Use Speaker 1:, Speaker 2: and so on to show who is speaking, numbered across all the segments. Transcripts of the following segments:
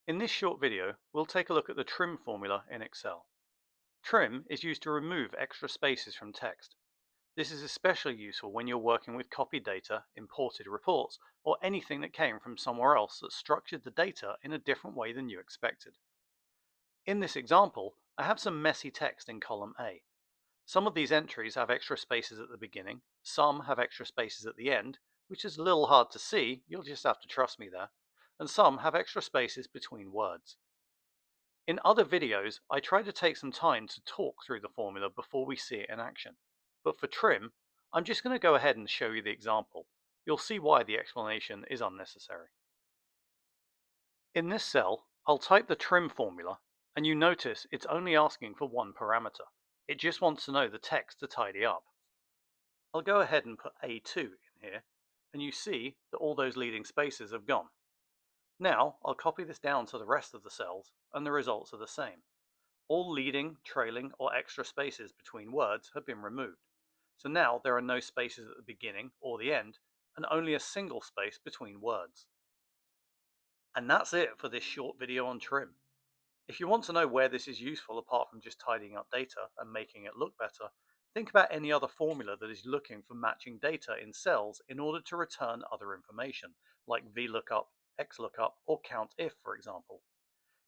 Speaker 1: In this short video, we'll take a look at the trim formula in Excel. Trim is used to remove extra spaces from text. This is especially useful when you're working with copied data, imported reports, or anything that came from somewhere else that structured the data in a different way than you expected. In this example, I have some messy text in column A. Some of these entries have extra spaces at the beginning, some have extra spaces at the end, which is a little hard to see, you'll just have to trust me there, and some have extra spaces between words. In other videos, I try to take some time to talk through the formula before we see it in action. But for trim, I'm just going to go ahead and show you the example. You'll see why the explanation is unnecessary. In this cell, I'll type the trim formula, and you notice it's only asking for one parameter. It just wants to know the text to tidy up. I'll go ahead and put A2 in here, and you see that all those leading spaces have gone. Now, I'll copy this down to the rest of the cells, and the results are the same. All leading, trailing, or extra spaces between words have been removed. So now there are no spaces at the beginning or the end, and only a single space between words. And that's it for this short video on trim. If you want to know where this is useful apart from just tidying up data and making it look better, think about any other formula that is looking for matching data in cells in order to return other information, like VLOOKUP, XLOOKUP, or COUNTIF, for example.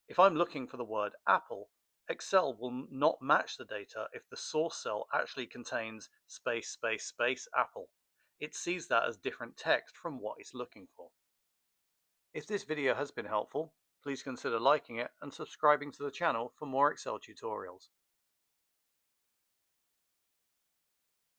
Speaker 1: If I'm looking for the word apple, Excel will not match the data if the source cell actually contains space, space, space, apple. It sees that as different text from what it's looking for. If this video has been helpful, please consider liking it and subscribing to the channel for more Excel tutorials.